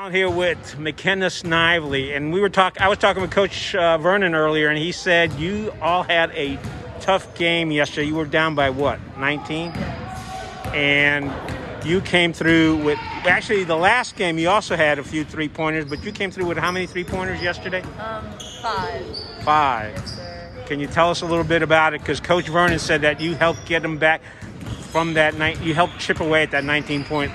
Out here with McKenna Snively, and I was talking with Coach Vernon earlier, and he said you all had a tough game yesterday. You were down by what, 19? And you came through with, actually the last game you also had a few three-pointers, but you came through with how many three-pointers yesterday? 5. 5. Yes, sir. Can you tell us a little bit about it? Because Coach Vernon said that you helped get them back from that night. You helped chip away at that 19-point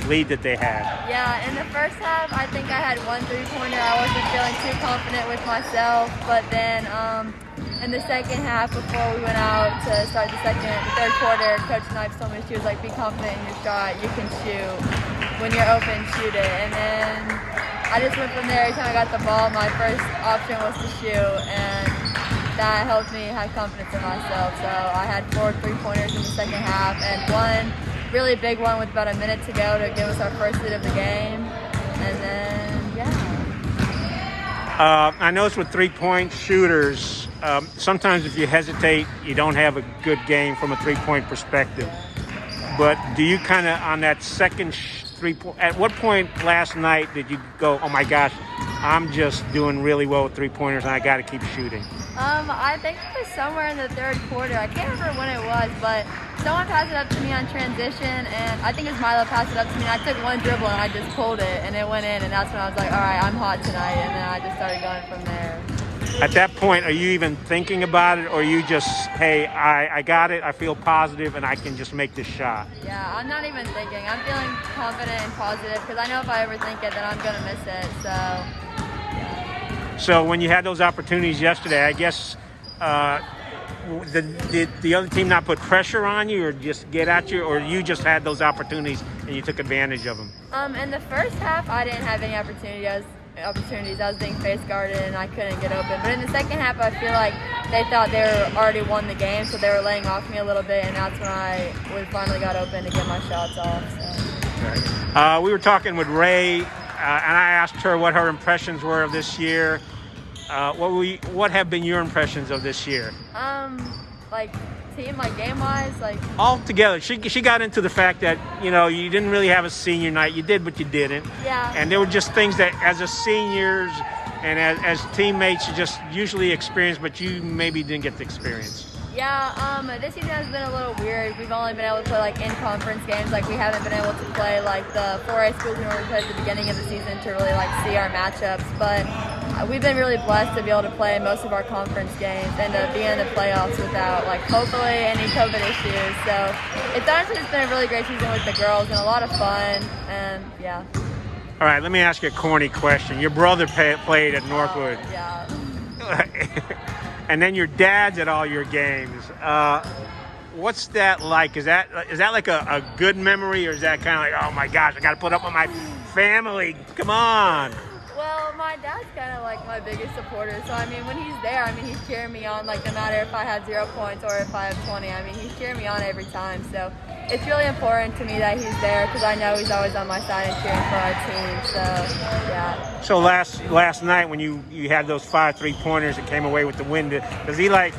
lead that they had. Yeah, in the first half, I think I had 1 3-pointer. I wasn't feeling too confident with myself, but then in the second half, before we went out to start the third quarter, Coach Snipes told me, she was like, be confident in your shot. You can shoot. When you're open, shoot it. And then I just went from there. Every time I got the ball, my first option was to shoot, and that helped me have confidence in myself. So I had 4 3-pointers in the second half, and one really big one with about a minute to go to give us our first lead of the game. And then, yeah. I noticed with three-point shooters, sometimes if you hesitate, you don't have a good game from a three-point perspective. But do you kind of, on that second three-point, at what point last night did you go, oh my gosh, I'm just doing really well with three-pointers and I got to keep shooting? I think it was somewhere in the third quarter. I can't remember when it was, but someone passed it up to me on transition, and I think it was Milo passed it up to me, and I took one dribble and I just pulled it, and it went in, and that's when I was like, all right, I'm hot tonight, and then I just started going from there. At that point, are you even thinking about it, or you just, hey, I got it, I feel positive, and I can just make this shot? Yeah, I'm not even thinking. I'm feeling confident and positive, because I know if I overthink it, then I'm going to miss it, so yeah. So when you had those opportunities yesterday, I guess, did the other team not put pressure on you or just get at you, or you just had those opportunities and you took advantage of them? In the first half, I didn't have any opportunities. I was being face guarded and I couldn't get open. But in the second half, I feel like they thought they already won the game, so they were laying off me a little bit, and that's when we finally got open to get my shots off. So. We were talking with Ray, and I asked her what her impressions were of this year. What have been your impressions of this year? Like team, like game-wise, like all together. She got into the fact that you didn't really have a senior night. You did, but you didn't. Yeah. And there were just things that, as a seniors and as teammates, you just usually experience, but you maybe didn't get to experience. Yeah, this season has been a little weird. We've only been able to play like in-conference games. Like we haven't been able to play like the 4A schools we normally play at the beginning of the season to really like see our matchups. But we've been really blessed to be able to play most of our conference games and to be in the playoffs without like hopefully any COVID issues. So it's honestly just been a really great season with the girls and a lot of fun, and yeah. All right, let me ask you a corny question. Your brother played at Northwood. Yeah. And then your dad's at all your games. What's that like? Is that like a good memory, or is that kind of like, oh my gosh, I got to put up with my family? Come on. Well, my dad's kind of like my biggest supporter. So, I mean, when he's there, I mean, he's cheering me on, like no matter if I have 0 points or if I have 20. I mean, he's cheering me on every time. So it's really important to me that he's there because I know he's always on my side and cheering for our team. So, yeah. So last night when you had those 5 3-pointers and came away with the win, does he like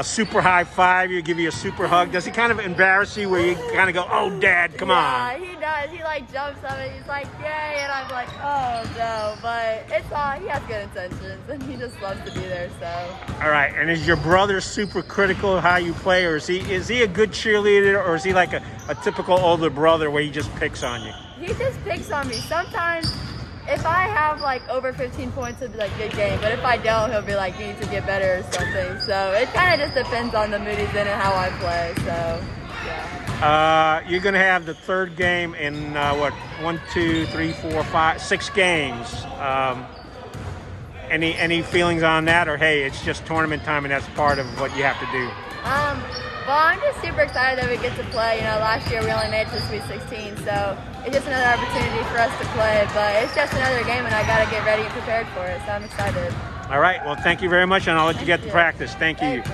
super high five you, give you a super hug? Does he kind of embarrass you where you kind of go, oh, Dad, come on? Yeah, he does. He like jumps up and he's like, yay, and I'm like, oh no, but it's all, he has good intentions and he just loves to be there, so. All right, and is your brother super critical of how you play, or is he a good cheerleader, or is he like a typical older brother where he just picks on you? He just picks on me. Sometimes if I have like over 15 points, it'll be like good game. But if I don't, he'll be like, you need to get better or something. So it kind of just depends on the mood he's in and how I play. So yeah. You're gonna have the third game in 1, 2, 3, 4, 5, 6 games. Any feelings on that, or hey, it's just tournament time and that's part of what you have to do? Well, I'm just super excited that we get to play. Last year we only made it to Sweet 16, so it's just another opportunity for us to play. But it's just another game, and I got to get ready and prepared for it, so I'm excited. All right. Well, thank you very much, and I'll let you get to practice. Thank you.